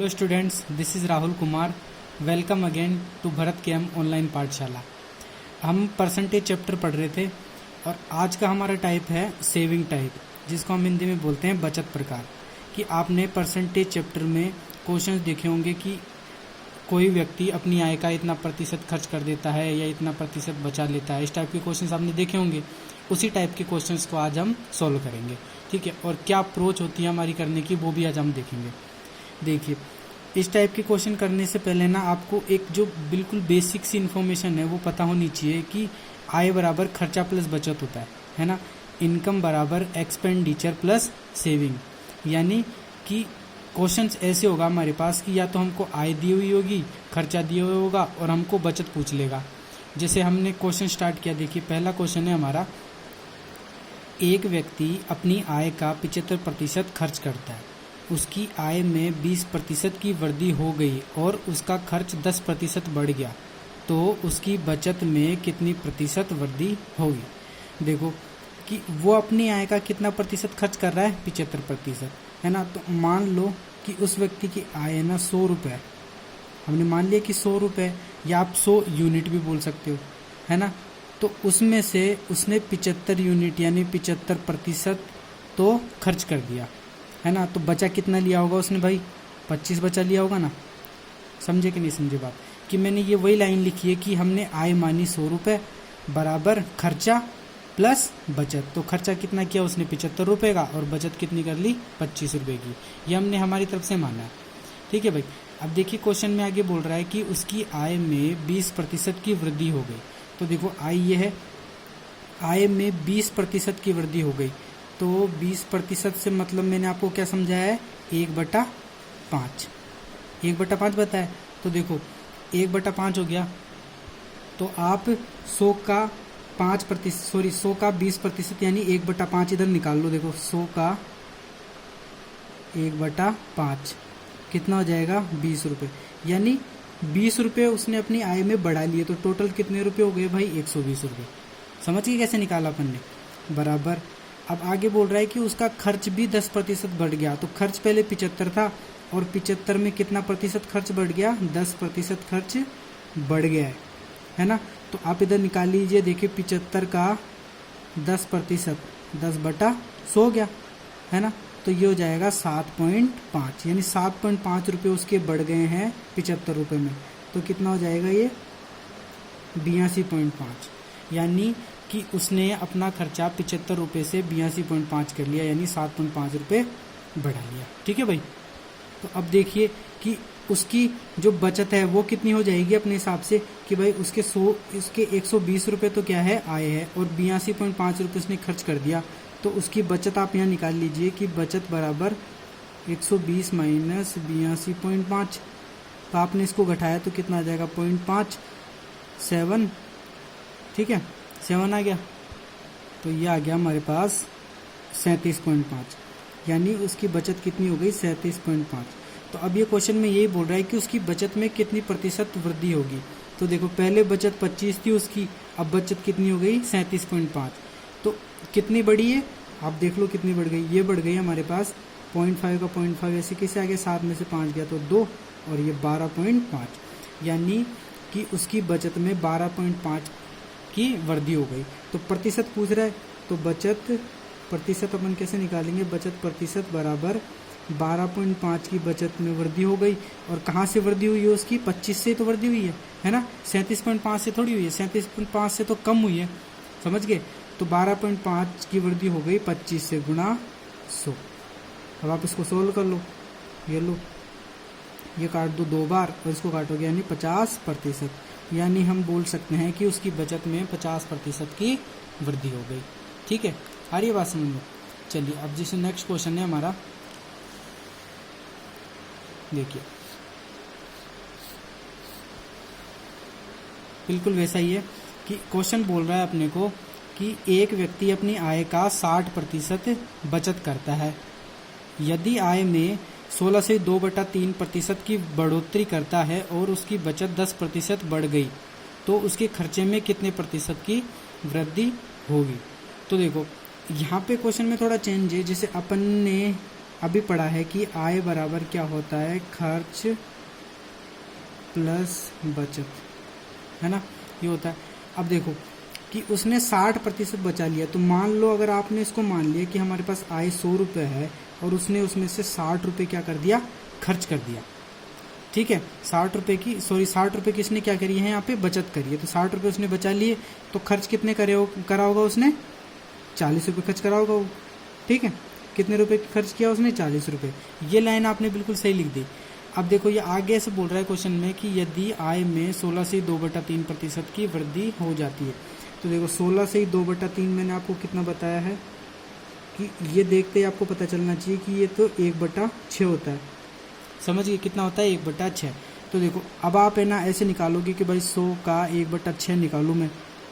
Hello students, this is Rahul Kumar. Welcome again to Bharat के M online पाठशाला। हम परसेंटेज चैप्टर पढ़ रहे थे और आज का हमारा टाइप है सेविंग टाइप, जिसको हम हिंदी में बोलते हैं बचत प्रकार। कि आपने परसेंटेज चैप्टर में क्वेश्चंस देखे होंगे कि कोई व्यक्ति अपनी आय का इतना प्रतिशत खर्च कर देता है या इतना प्रतिशत बचा लेता है। इस टाइप के क्वेश्चंस आपने देखे होंगे। उसी टाइप के क्वेश्चंस को आज हम सॉल्व करेंगे, ठीक है। और क्या अप्रोच होती है हमारी करने की, वो भी आज हम देखेंगे। देखिए, इस टाइप के क्वेश्चन करने से पहले ना आपको एक जो बिल्कुल बेसिक सी इन्फॉर्मेशन है वो पता होनी चाहिए कि आय बराबर खर्चा प्लस बचत होता है ना। इनकम बराबर एक्सपेंडिचर प्लस सेविंग। यानी कि क्वेश्चंस ऐसे होगा हमारे पास कि या तो हमको आय दी हुई होगी, खर्चा दिया हुआ होगा और हमको बचत पूछ लेगा। जैसे हमने क्वेश्चन स्टार्ट किया, देखिए पहला क्वेश्चन है हमारा, एक व्यक्ति अपनी आय का 75% खर्च करता है। उसकी आय में 20% की वृद्धि हो गई और उसका खर्च 10% बढ़ गया, तो उसकी बचत में कितनी प्रतिशत वृद्धि होगी। देखो कि वो अपनी आय का कितना प्रतिशत खर्च कर रहा है, 75%, है ना। तो मान लो कि उस व्यक्ति की आय है ना 100 रुपये। हमने मान लिया कि 100 रुपये, या आप 100 यूनिट भी बोल सकते हो, है ना। तो उसमें से उसने 75 यूनिट यानी 75% तो खर्च कर दिया, है ना। तो बचा कितना लिया होगा उसने भाई, 25 बचा लिया होगा ना। समझे कि नहीं समझे बात, कि मैंने ये वही लाइन लिखी है कि हमने आय मानी 100 रुपये बराबर खर्चा प्लस बचत। तो खर्चा कितना किया उसने, 75 रुपये का, और बचत कितनी कर ली, 25 रुपये की। ये हमने हमारी तरफ से माना है, ठीक है भाई। अब देखिए क्वेश्चन में आगे बोल रहा है कि उसकी आय में 20% की वृद्धि हो गई। तो देखो आय ये है, आय में 20% की वृद्धि हो गई। तो 20% से मतलब मैंने आपको क्या समझाया है, 1/5। 1/5 बताया। तो देखो 1/5 हो गया, तो आप 100 का 20% यानी 1/5 इधर निकाल लो। देखो 100 का 1/5 कितना हो जाएगा, 20 रुपये। यानी 20 रुपये उसने अपनी आय में बढ़ा लिए। तो टोटल कितने रुपये हो गए भाई, 120 रुपये। समझ गए कैसे निकाला अपन ने, बराबर। अब आगे बोल रहा है कि उसका खर्च भी 10% बढ़ गया। तो खर्च पहले 75 था और 75 में कितना प्रतिशत खर्च बढ़ गया, 10% खर्च बढ़ गया है ना। तो आप इधर निकाल लीजिए, देखिए 75 का 10%, 10/100 हो गया, है ना। तो ये हो जाएगा 7.5, यानी 7.5 रुपये उसके बढ़ गए हैं 75 रुपये में। तो कितना हो जाएगा ये, 82.5। यानी कि उसने अपना खर्चा 75 रुपये से 82.5 कर लिया, यानी 7.5 रुपये बढ़ा लिया, ठीक है भाई। तो अब देखिए कि उसकी जो बचत है वो कितनी हो जाएगी अपने हिसाब से, कि भाई उसके 120 रुपये तो क्या है, आय है, और 82.5 रुपये उसने खर्च कर दिया। तो उसकी बचत आप यहाँ निकाल लीजिए कि बचत बराबर 120 माइनस 82.5। तो आपने इसको घटाया तो कितना आ जाएगा, 0.57, ठीक है, 7 आ गया। तो ये आ गया हमारे पास 37.5, यानी उसकी बचत कितनी हो गई, 37.5। तो अब ये क्वेश्चन में यही बोल रहा है कि उसकी बचत में कितनी प्रतिशत वृद्धि होगी। तो देखो पहले बचत 25 थी उसकी, अब बचत कितनी हो गई, 37.5। तो कितनी बढ़ी है, आप देख लो कितनी बढ़ गई। ये बढ़ गई हमारे पास 0.5 का 0.5 ऐसे कैसे आ गया, 7 में से 5 गया तो 2, और ये 12.5, यानी कि उसकी बचत में 12.5 की वृद्धि हो गई। तो प्रतिशत पूछ रहा है, तो बचत प्रतिशत अपन कैसे निकालेंगे, बचत प्रतिशत बराबर 12.5 की बचत में वृद्धि हो गई। और कहाँ से वृद्धि हुई है उसकी, 25 से तो वृद्धि हुई है ना, 37.5 से थोड़ी हुई है, 37.5 से तो कम हुई है, समझ गए। तो 12.5 की वृद्धि हो गई 25 से गुणा 100। अब आप इसको सोल्व कर लो, ये लो, ये काट दो 2 बार और इसको काटोगे, यानी 50%। यानी हम बोल सकते हैं कि उसकी बचत में 50% की वृद्धि हो गई, ठीक है। आ रही है बात समझ में। चलिए अब जैसे नेक्स्ट क्वेश्चन है हमारा, देखिए बिल्कुल वैसा ही है कि क्वेश्चन बोल रहा है अपने को कि एक व्यक्ति अपनी आय का 60% बचत करता है। यदि आय में 16 से 2/3% की बढ़ोतरी करता है और उसकी बचत 10% बढ़ गई, तो उसके खर्चे में कितने प्रतिशत की वृद्धि होगी। तो देखो यहाँ पे क्वेश्चन में थोड़ा चेंज है। जैसे अपन ने अभी पढ़ा है कि आय बराबर क्या होता है, खर्च प्लस बचत, है ना, ये होता है। अब देखो कि उसने 60% बचा लिया, तो मान लो अगर आपने इसको मान लिया कि हमारे पास आय 100 रुपये है और उसने उसमें से 60 रुपये क्या कर दिया, खर्च कर दिया, ठीक है। 60 रुपये की 60 रुपये की इसने क्या करी है, यहाँ पे बचत करी है, तो 60 रुपये उसने बचा लिए, तो खर्च कितने करा होगा उसने, 40 रुपये खर्च करा होगा वो, ठीक है। कितने रुपए खर्च किया उसने, 40 रुपये। ये लाइन आपने बिल्कुल सही लिख दी। अब देखो ये आगे से बोल रहा है क्वेश्चन में कि यदि आय में 16 से 2/3% की वृद्धि हो जाती है, तो देखो 16 से 2/3 मैंने आपको कितना बताया है कि ये देखते ही आपको पता चलना चाहिए कि ये तो 1/6 होता है, समझ गए कितना होता है, 1/6। तो देखो अब आप है ना ऐसे निकालोगे कि भाई 100 का 1/6 निकालूँ मैं,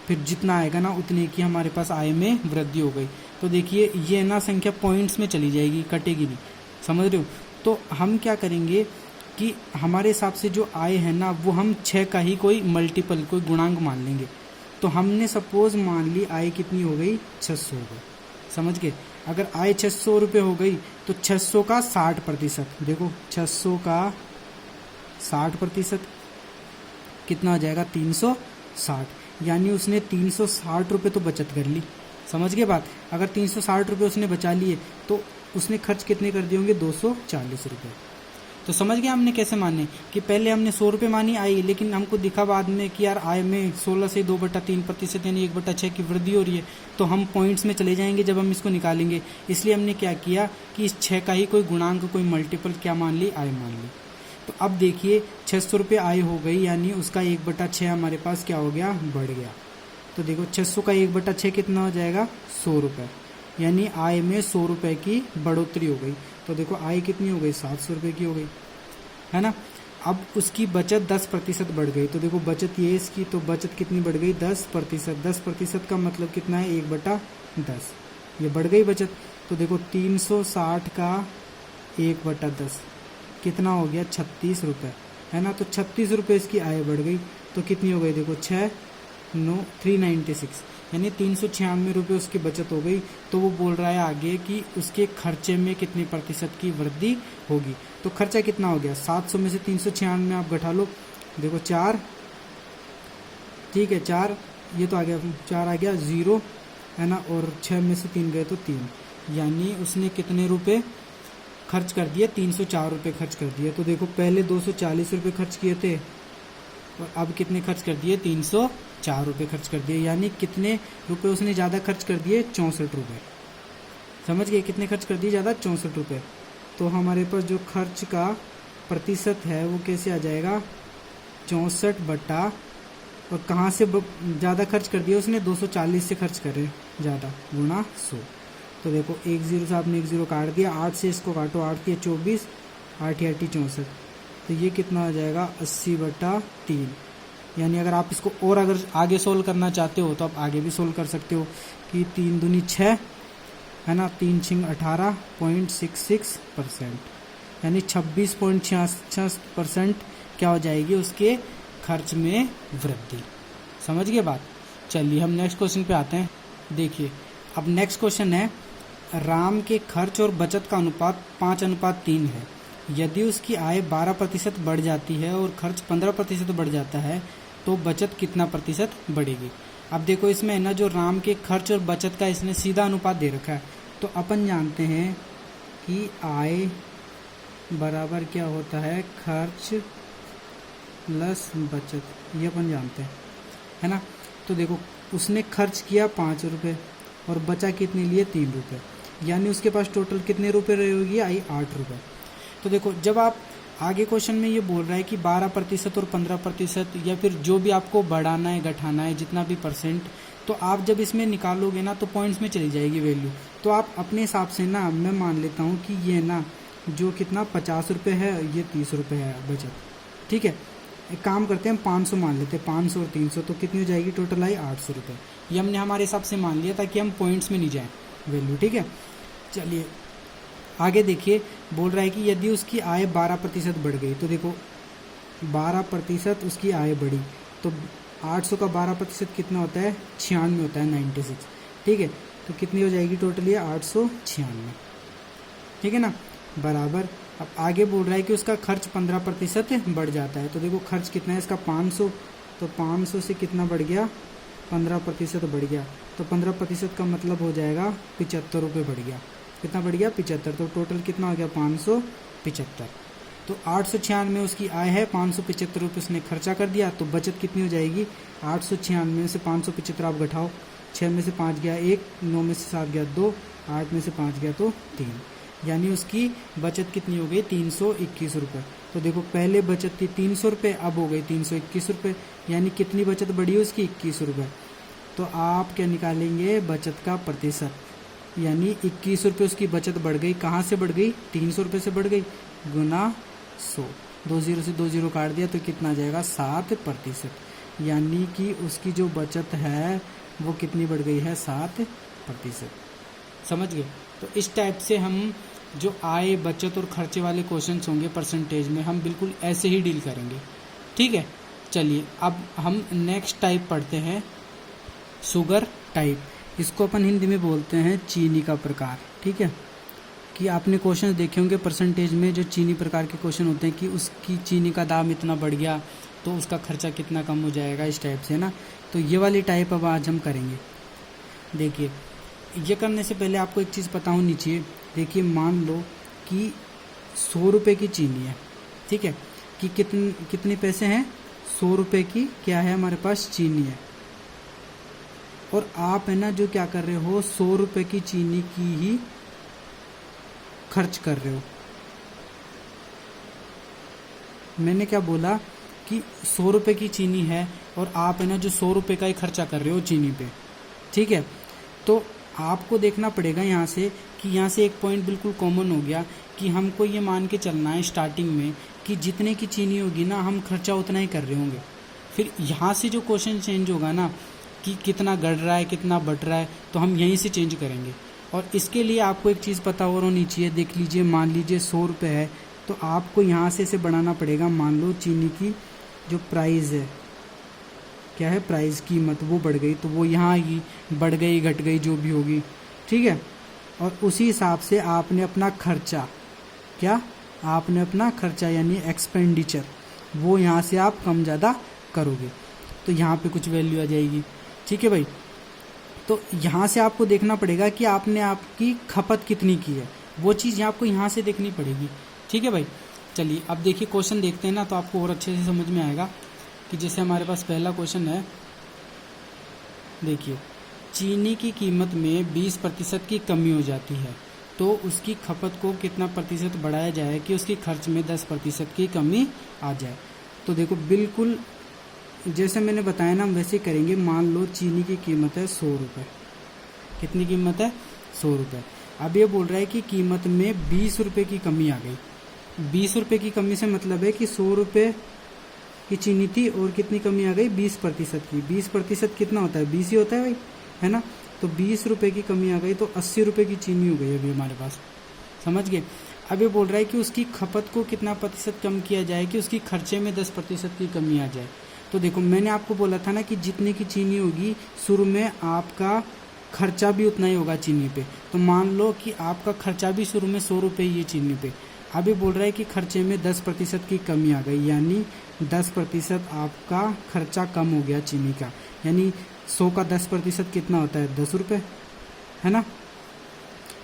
फिर जितना आएगा ना उतने की हमारे पास आय में वृद्धि हो गई। तो देखिए ये ना संख्या पॉइंट्स में चली जाएगी, कटेगी नहीं, समझ रहे हो। तो हम क्या करेंगे कि हमारे हिसाब से जो आय है ना वो हम 6 का ही कोई मल्टीपल, कोई गुणांक मान लेंगे। तो हमने सपोज मान ली आय कितनी हो गई, 600 हो गई, समझ गए। अगर आय 600 रुपये हो गई तो 600 का 60%, देखो 600 का 60% कितना आ जाएगा, 360, यानी उसने 360 रुपये तो बचत कर ली, समझ गए बात। अगर 360 रुपये उसने बचा लिए तो उसने खर्च कितने कर दिए होंगे, 240 रुपये। तो समझ गया हमने कैसे माने कि पहले हमने 100 रुपये मानी आई, लेकिन हमको दिखा बाद में कि यार आय में 16 से 2/3% यानी 1/6 की वृद्धि हो रही है, तो हम पॉइंट्स में चले जाएंगे जब हम इसको निकालेंगे। इसलिए हमने क्या किया कि इस 6 का ही कोई गुणांक, कोई मल्टीपल क्या मान ली, आय मान ली। तो अब देखिए 600 रुपये आय हो गई, यानी उसका 1/6 हमारे पास क्या हो गया, बढ़ गया। तो देखो 600 का 1/6 कितना हो जाएगा, 100 रुपये, यानी आय में 100 रुपये की बढ़ोतरी हो गई। तो देखो आय कितनी हो गई, 700 रुपये की हो गई, है ना। अब उसकी बचत 10% बढ़ गई, तो देखो बचत ये इसकी, तो बचत कितनी बढ़ गई, 10%। 10% का मतलब कितना है, 1/10, ये बढ़ गई बचत। तो देखो 360 का 1/10 कितना हो गया, 36 रुपये, है ना। तो 36 रुपये इसकी आय बढ़ गई, तो कितनी हो गई, देखो 396, यानी 396 रुपये उसकी बचत हो गई। तो वो बोल रहा है आगे कि उसके खर्चे में कितने प्रतिशत की वृद्धि होगी। तो खर्चा कितना हो गया, 700 में से 396 आप घटा लो, देखो 4, ठीक है 4, ये तो आ गया 4 आ गया 0, है ना, और 6 में से 3 गए तो 3, यानी उसने कितने रुपए खर्च कर दिए, 304 रुपये खर्च कर दिए। तो देखो पहले 240 रुपये खर्च किए थे और अब कितने खर्च कर दिए, 304 रुपये खर्च कर दिए, यानी कितने रुपए उसने ज़्यादा खर्च कर दिए, 64 रुपये। समझ गए कितने खर्च कर दिए ज़्यादा, 64 रुपये। तो हमारे पास जो खर्च का प्रतिशत है वो कैसे आ जाएगा, 64 बटा, और कहाँ से ज़्यादा खर्च कर दिया उसने, 240 से खर्च करे ज़्यादा, गुणा 100। तो देखो 1 0 से आपने 1 0 काट दिया, 8 से इसको काटो, 8 के 24, 8 या 64, तो ये कितना आ जाएगा, 80/3। यानी अगर आप इसको और अगर आगे सोल्व करना चाहते हो तो आप आगे भी सोल्व कर सकते हो कि 3 दूनी 6, है ना, 3 6 18.66%, यानी 26.66% क्या हो जाएगी उसके खर्च में वृद्धि। समझ गए बात। चलिए हम नेक्स्ट क्वेश्चन पे आते हैं। देखिए अब नेक्स्ट क्वेश्चन है, राम के खर्च और बचत का अनुपात 5:3 है। यदि उसकी आय 12% बढ़ जाती है और खर्च 15% बढ़ जाता है तो बचत कितना प्रतिशत बढ़ेगी। अब देखो इसमें है ना, जो राम के खर्च और बचत का इसने सीधा अनुपात दे रखा है, तो अपन जानते हैं कि आय बराबर क्या होता है, खर्च प्लस बचत, ये अपन जानते हैं, है ना। तो देखो उसने खर्च किया 5 रुपये और बचा कितने लिए, 3 रुपये, यानी उसके पास टोटल कितने रुपये रहे होगी, आई 8 रुपये। तो देखो जब आप आगे क्वेश्चन में ये बोल रहा है कि 12% और 15% या फिर जो भी आपको बढ़ाना है घटाना है जितना भी परसेंट, तो आप जब इसमें निकालोगे ना तो पॉइंट्स में चली जाएगी वैल्यू। तो आप अपने हिसाब से ना, मैं मान लेता हूँ कि ये ना जो कितना 50 रुपये है, ये 30 रुपये है बचत, ठीक है। एक काम करते हैं, हम 500 मान लेते हैं, 500 और 300 तो कितनी हो जाएगी, टोटल आई 800 रुपये। ये हमने हमारे हिसाब से मान लिया ताकि हम पॉइंट्स में नहीं जाएं वैल्यू, ठीक है। चलिए आगे देखिए, बोल रहा है कि यदि उसकी आय 12% बढ़ गई, तो देखो 12% उसकी आय बढ़ी, तो 800 का 12% कितना होता है, 96 होता है, 96, ठीक है। तो कितनी हो जाएगी टोटल, ये 896, ठीक है ना। बराबर, अब आगे बोल रहा है कि उसका खर्च 15% बढ़ जाता है। तो देखो खर्च कितना है इसका 500, तो 500 से कितना बढ़ गया 15% बढ़ गया, तो 15% का मतलब हो जाएगा 75 रुपये बढ़ गया। कितना बढ़ गया 75, तो टोटल कितना हो गया 575। तो 896 उसकी आय है, 575 रुपये उसने खर्चा कर दिया, तो बचत कितनी हो जाएगी 896 में से 575 आप घटाओ, 6 में से 5 गया 1, 9 में से 7 गया 2, 8 में से 5 गया तो 3, यानी उसकी बचत कितनी हो गई 321 रुपये। तो देखो पहले बचत थी 300 रुपये, अब हो गई 321 रुपये, यानी कितनी बचत बढ़ी है उसकी 21 रुपये। तो आप क्या निकालेंगे बचत का प्रतिशत, यानी 21 रुपये उसकी बचत बढ़ गई। कहाँ से बढ़ गई 300 रुपये से बढ़ गई, गुना 100, 2 जीरो से 2 जीरो काट दिया तो कितना आ जाएगा 7%, यानी कि उसकी जो बचत है वो कितनी बढ़ गई है 7%। समझ गए। तो इस टाइप से हम जो आय बचत और खर्चे वाले क्वेश्चंस होंगे परसेंटेज में, हम बिल्कुल ऐसे ही डील करेंगे। ठीक है, चलिए अब हम नेक्स्ट टाइप पढ़ते हैं, शुगर टाइप। इसको अपन हिंदी में बोलते हैं चीनी का प्रकार। ठीक है, कि आपने क्वेश्चन देखे होंगे परसेंटेज में, जो चीनी प्रकार के क्वेश्चन होते हैं कि उसकी चीनी का दाम इतना बढ़ गया तो उसका खर्चा कितना कम हो जाएगा, इस टाइप से ना। तो ये वाली टाइप अब आज हम करेंगे। देखिए, ये करने से पहले आपको एक चीज़ पता होनी चाहिए। देखिए, मान लो कि 100 रुपये की चीनी है, ठीक है, कि कितने पैसे हैं 100 रुपये की क्या है हमारे पास चीनी है, और आप है ना जो क्या कर रहे हो 100 रुपये की चीनी की ही खर्च कर रहे हो। मैंने क्या बोला कि 100 रुपये की चीनी है और आप है ना जो 100 रुपये का ही खर्चा कर रहे हो चीनी पे। ठीक है, तो आपको देखना पड़ेगा यहाँ से कि यहाँ से एक पॉइंट बिल्कुल कॉमन हो गया कि हमको ये मान के चलना है स्टार्टिंग में कि जितने की चीनी होगी ना हम खर्चा उतना ही कर रहे होंगे। फिर यहाँ से जो क्वेश्चन चेंज होगा ना कि कितना बढ़ रहा है कितना बट रहा है, तो हम यहीं से चेंज करेंगे। और इसके लिए आपको एक चीज़ पता और होनी चाहिए। देख लीजिए, मान लीजिए 100 रुपये है, तो आपको यहाँ से इसे बढ़ाना पड़ेगा। मान लो चीनी की जो प्राइस है, क्या है प्राइस, कीमत, वो बढ़ गई, तो वो यहाँ आएगी, बढ़ गई घट गई जो भी होगी। ठीक है, और उसी हिसाब से आपने अपना खर्चा, क्या आपने अपना खर्चा यानी एक्सपेंडिचर, वो यहाँ से आप कम ज़्यादा करोगे, तो यहाँ पे कुछ वैल्यू आ जाएगी। ठीक है भाई, तो यहाँ से आपको देखना पड़ेगा कि आपने आपकी खपत कितनी की है, वो चीज़ आपको यहाँ से देखनी पड़ेगी। ठीक है भाई, चलिए अब देखिए क्वेश्चन देखते हैं ना, तो आपको और अच्छे से समझ में आएगा। कि जैसे हमारे पास पहला क्वेश्चन है, देखिए, चीनी की कीमत में 20% की कमी हो जाती है, तो उसकी खपत को कितना प्रतिशत बढ़ाया जाए कि उसकी खर्च में 10% की कमी आ जाए। तो देखो बिल्कुल जैसे मैंने बताया ना, हम वैसे करेंगे। मान लो चीनी की कीमत है 100 रुपये, कितनी कीमत है 100 रुपये। अब ये बोल रहा है कि कीमत में 20 रुपये की कमी आ गई। 20 रुपये की कमी से मतलब है कि 100 रुपये की चीनी थी और कितनी कमी आ गई 20% की। 20% कितना होता है 20 ही होता है भाई, है ना। तो 20 रुपये की कमी आ गई, तो 80 रुपये की चीनी हो गई अभी हमारे पास। समझ गए। अब ये बोल रहा है कि उसकी खपत को कितना प्रतिशत कम किया जाए कि उसकी खर्चे में 10% की कमी आ जाए। तो देखो मैंने आपको बोला था ना कि जितने की चीनी होगी शुरू में आपका खर्चा भी उतना ही होगा चीनी पे। तो मान लो कि आपका खर्चा भी शुरू में 100 रुपये ही है चीनी पे। अभी बोल रहा है कि खर्चे में 10% की कमी आ गई, यानी 10% आपका खर्चा कम हो गया चीनी का। यानी 100 का 10% कितना होता है 10 रुपये, है ना।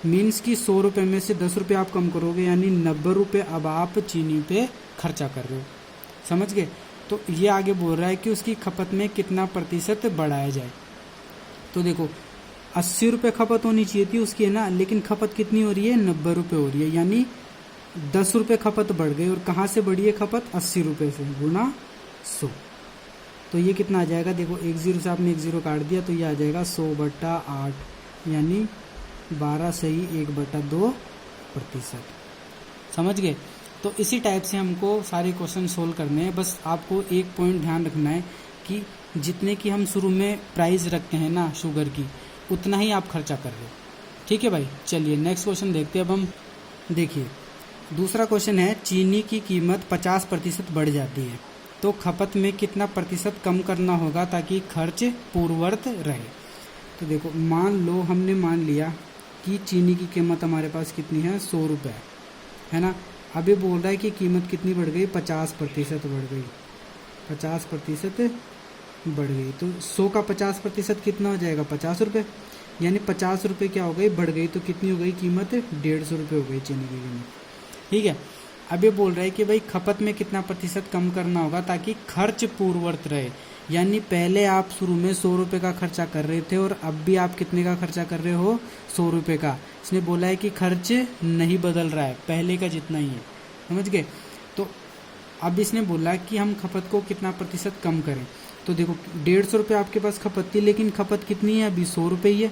मीन्स कि 100 रुपये में से 10 रुपये आप कम करोगे, यानी 90 रुपये अब आप चीनी पे खर्चा कर रहे हो। समझ गए। तो ये आगे बोल रहा है कि उसकी खपत में कितना प्रतिशत बढ़ाया जाए। तो देखो 80 रुपये खपत होनी चाहिए थी उसकी, है ना, लेकिन खपत कितनी हो रही है 90 रुपये हो रही है, यानी 10 रुपये खपत बढ़ गई। और कहाँ से बढ़ी है खपत 80 रुपये से, गुना 100। तो ये कितना आ जाएगा, देखो 1 0 से आपने 1 0 काट दिया, तो ये आ जाएगा 100/8, यानी 12 सही 1/2%। समझ गए। तो इसी टाइप से हमको सारे क्वेश्चन सोल्व करने हैं। बस आपको एक पॉइंट ध्यान रखना है कि जितने की हम शुरू में प्राइस रखते हैं ना शुगर की, उतना ही आप खर्चा कर रहे हो। ठीक है भाई। चलिए नेक्स्ट क्वेश्चन देखते हैं अब हम। देखिए दूसरा क्वेश्चन है, चीनी की कीमत 50% बढ़ जाती है, तो खपत में कितना प्रतिशत कम करना होगा ताकि खर्च पूर्ववत रहे। तो देखो मान लो हमने मान लिया कि चीनी की कीमत हमारे पास कितनी है 100 रुपये, है ना। अभी बोल रहा है कि कीमत कितनी बढ़ गई, 50% बढ़ गई, 50% बढ़ गई। तो 100 का 50% कितना हो जाएगा, 50 रुपये, यानी 50 रुपये क्या हो गई, बढ़ गई। तो कितनी हो गई कीमत, 150 रुपये हो गई चीनी की कीमत, ठीक है। अब ये बोल रहा है कि भाई खपत में कितना प्रतिशत कम करना होगा ताकि खर्च पूर्ववत रहे, यानी पहले आप शुरू में 100 रुपये का खर्चा कर रहे थे और अब भी आप कितने का खर्चा कर रहे हो, 100 रुपये का। इसने बोला है कि खर्च नहीं बदल रहा है, पहले का जितना ही है, समझ गए। तो अब इसने बोला कि हम खपत को कितना प्रतिशत कम करें। तो देखो 150 रुपये आपके पास खपत थी, लेकिन खपत कितनी है अभी, 100 रुपये ही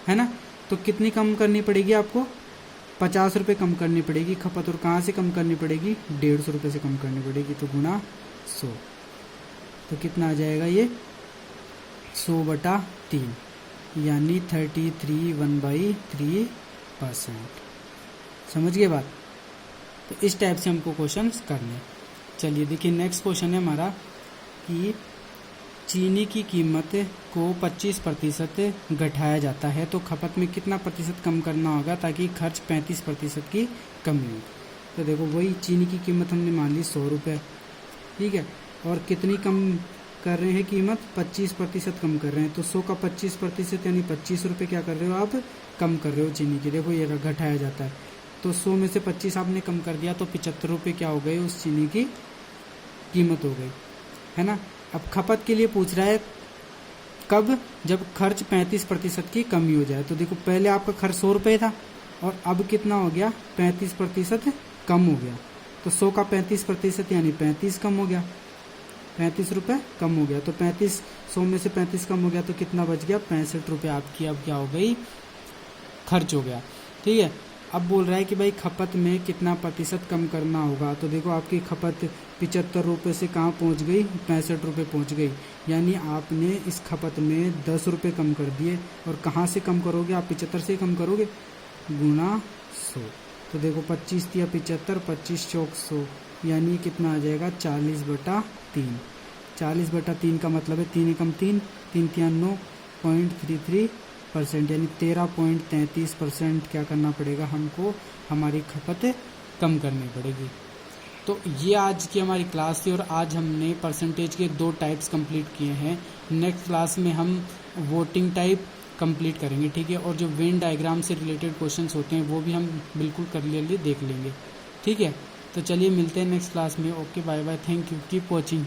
है ना। तो कितनी कम करनी पड़ेगी आपको, 50 रुपये कम करनी पड़ेगी खपत। और कहाँ से कम करनी पड़ेगी, 150 रुपये से कम करनी पड़ेगी। तो गुणा 100, तो कितना आ जाएगा ये, 100/3, यानी 33 1/3%। समझ गए बात। तो इस टाइप से हमको क्वेश्चन करने। चलिए देखिए नेक्स्ट क्वेश्चन है हमारा कि चीनी की कीमत को 25% घटाया जाता है तो खपत में कितना प्रतिशत कम करना होगा ताकि खर्च 35% की कमी हो। तो देखो वही चीनी की कीमत हमने मान ली 100 रुपये, ठीक है, और कितनी कम कर रहे हैं कीमत, 25% कम कर रहे हैं। तो 100 का 25% यानी 25 रुपये क्या कर रहे हो आप, कम कर रहे हो चीनी की। देखो ये घटाया जाता है, तो 100 में से 25 आपने कम कर दिया तो 75 रुपये क्या हो गए, उस चीनी की कीमत हो गई, है ना। अब खपत के लिए पूछ रहा है कब, जब खर्च 35% की कमी हो जाए। तो देखो पहले आपका खर्च 100 रुपये था और अब कितना हो गया, 35% कम हो गया। तो 100 का 35% यानी 35 कम हो गया, 35 रुपये कम हो गया। तो 35, 100 में से 35 कम हो गया तो कितना बच गया, 65 रुपये आपकी अब क्या हो गई, खर्च हो गया, ठीक है। अब बोल रहा है कि भाई खपत में कितना प्रतिशत कम करना होगा। तो देखो आपकी खपत 75 रुपये से कहाँ पहुँच गई, 65 रुपये पहुँच गई, यानी आपने इस खपत में 10 रुपये कम कर दिए। और कहाँ से कम करोगे आप, 75 से कम करोगे, गुणा 100। तो देखो 25 या 75, 25 चौक 100, यानी कितना आ जाएगा, 40/3। 40/3 का मतलब है 3 एकम 3, 3 तिया 9.33%, यानी 13.33% क्या करना पड़ेगा हमको, हमारी खपत कम करनी पड़ेगी। तो ये आज की हमारी क्लास थी और आज हमने परसेंटेज के 2 टाइप्स कंप्लीट किए हैं। नेक्स्ट क्लास में हम वोटिंग टाइप कंप्लीट करेंगे, ठीक है। और जो वेन डायग्राम से रिलेटेड क्वेश्चंस होते हैं वो भी हम बिल्कुल क्लियरली देख लेंगे, ठीक है। तो चलिए मिलते हैं नेक्स्ट क्लास में। Okay bye bye, thank you, keep watching.